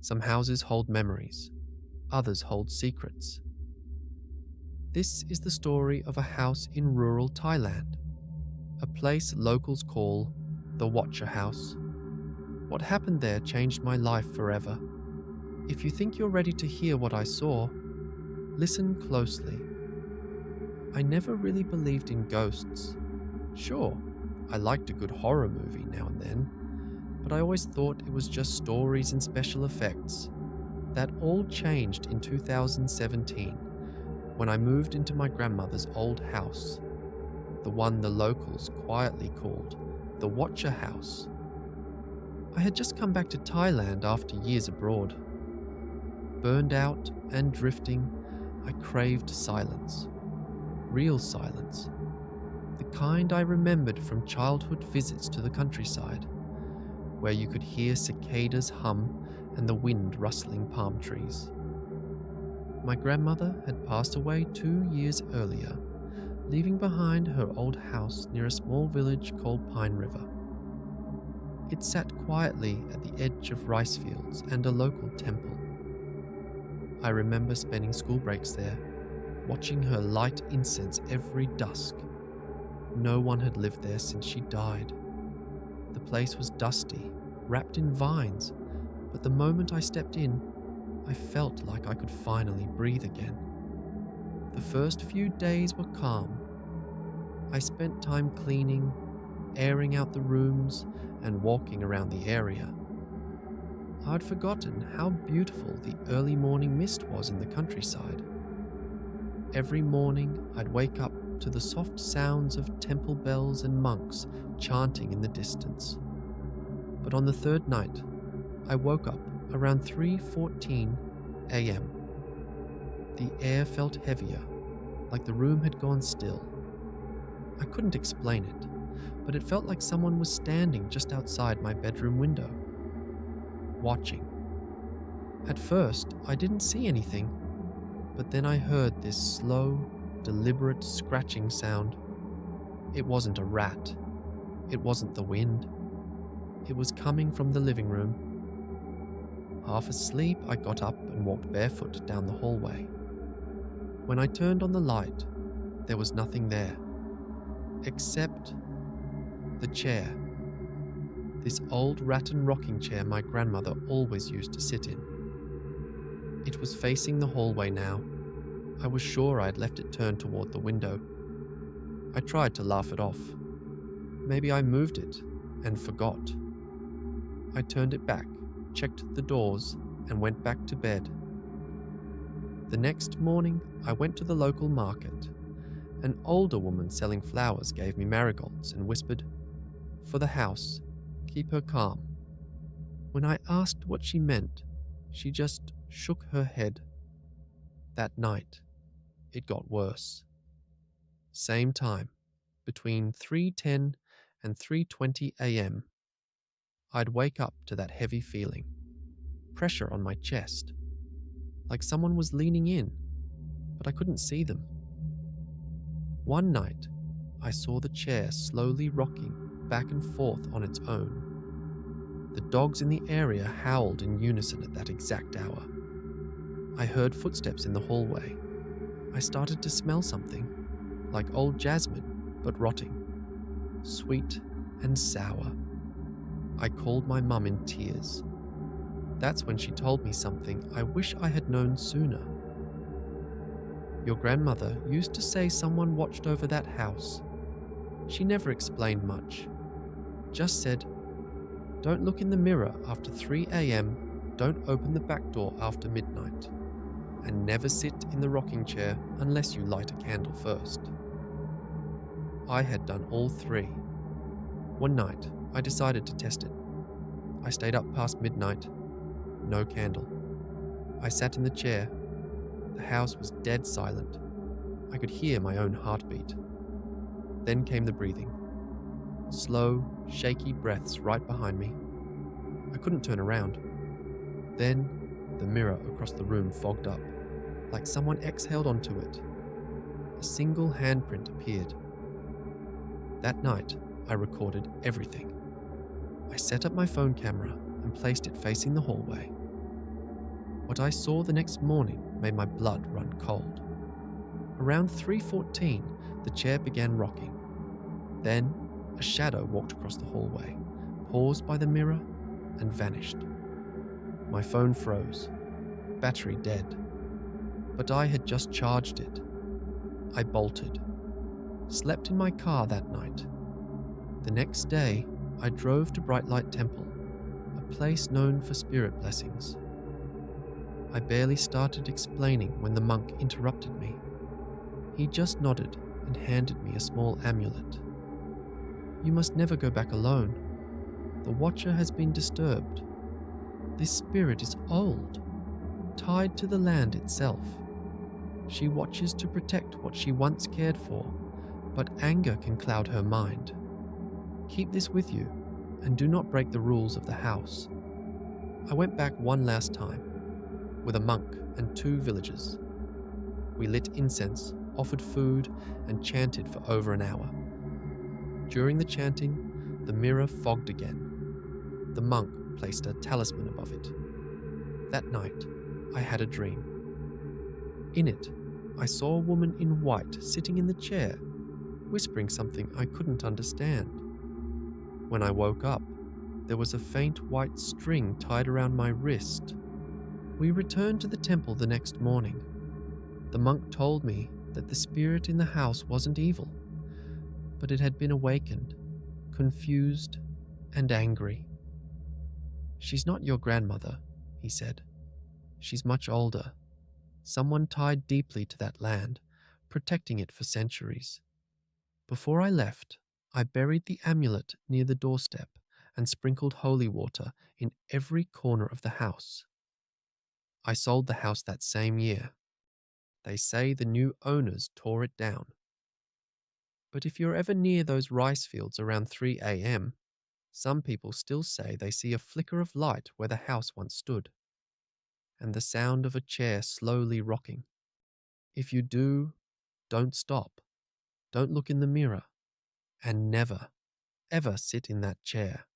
Some houses hold memories, others hold secrets. This is the story of a house in rural Thailand, a place locals call the Watcher House. What happened there changed my life forever. If you think you're ready to hear what I saw, listen closely. I never really believed in ghosts. Sure, I liked a good horror movie now and then, but I always thought it was just stories and special effects. That all changed in 2017 when I moved into my grandmother's old house, the one the locals quietly called the Watcher House. I had just come back to Thailand after years abroad. Burned out and drifting, I craved silence. Real silence. The kind I remembered from childhood visits to the countryside, where you could hear cicadas hum and the wind rustling palm trees. My grandmother had passed away 2 years earlier, leaving behind her old house near a small village called Pine River. It sat quietly at the edge of rice fields and a local temple. I remember spending school breaks there, watching her light incense every dusk. No one had lived there since she died. The place was dusty, wrapped in vines, but the moment I stepped in, I felt like I could finally breathe again. The first few days were calm. I spent time cleaning, airing out the rooms, and walking around the area. I'd forgotten how beautiful the early morning mist was in the countryside. Every morning, I'd wake up to the soft sounds of temple bells and monks chanting in the distance. But on the third night, I woke up around 3:14 a.m. The air felt heavier, like the room had gone still. I couldn't explain it, but it felt like someone was standing just outside my bedroom window, watching. At first, I didn't see anything, but then I heard this slow, deliberate scratching sound. It wasn't a rat. It wasn't the wind. It was coming from the living room. Half asleep, I got up and walked barefoot down the hallway. When I turned on the light, there was nothing there, except the chair. This old rattan rocking chair my grandmother always used to sit in. It was facing the hallway now. I was sure I'd left it turned toward the window. I tried to laugh it off. Maybe I moved it and forgot. I turned it back, checked the doors, and went back to bed. The next morning, I went to the local market. An older woman selling flowers gave me marigolds and whispered, "For the house, keep her calm." When I asked what she meant, she just shook her head. That night, it got worse. Same time, between 3:10 and 3:20 a.m., I'd wake up to that heavy feeling, pressure on my chest, like someone was leaning in, but I couldn't see them. One night, I saw the chair slowly rocking back and forth on its own. The dogs in the area howled in unison at that exact hour. I heard footsteps in the hallway. I started to smell something, like old jasmine, but rotting, sweet and sour. I called my mum in tears. That's when she told me something I wish I had known sooner. Your grandmother used to say someone watched over that house. She never explained much, just said, "Don't look in the mirror after 3 a.m., don't open the back door after midnight, and never sit in the rocking chair unless you light a candle first." I had done all three. One night, I decided to test it. I stayed up past midnight. No candle. I sat in the chair. The house was dead silent. I could hear my own heartbeat. Then came the breathing. Slow, shaky breaths right behind me. I couldn't turn around. Then, the mirror across the room fogged up, like someone exhaled onto it. A single handprint appeared. That night, I recorded everything. I set up my phone camera and placed it facing the hallway. What I saw the next morning made my blood run cold. Around 3:14, the chair began rocking. Then, a shadow walked across the hallway, paused by the mirror, and vanished. My phone froze, battery dead, but I had just charged it. I bolted, slept in my car that night. The next day, I drove to Bright Light Temple, a place known for spirit blessings. I barely started explaining when the monk interrupted me. He just nodded and handed me a small amulet. You must never go back alone. The Watcher has been disturbed. This spirit is old, tied to the land itself. She watches to protect what she once cared for, but anger can cloud her mind. Keep this with you, and do not break the rules of the house. I went back one last time, with a monk and 2 villagers. We lit incense, offered food, and chanted for over an hour. During the chanting, the mirror fogged again. The monk placed a talisman above it. That night, I had a dream. In it, I saw a woman in white sitting in the chair, whispering something I couldn't understand. When I woke up, there was a faint white string tied around my wrist. We returned to the temple the next morning. The monk told me that the spirit in the house wasn't evil, but it had been awakened, confused, and angry. She's not your grandmother, he said. She's much older. Someone tied deeply to that land, protecting it for centuries. Before I left, I buried the amulet near the doorstep and sprinkled holy water in every corner of the house. I sold the house that same year. They say the new owners tore it down. But if you're ever near those rice fields around 3 a.m., some people still say they see a flicker of light where the house once stood, and the sound of a chair slowly rocking. If you do, don't stop, don't look in the mirror, and never, ever sit in that chair.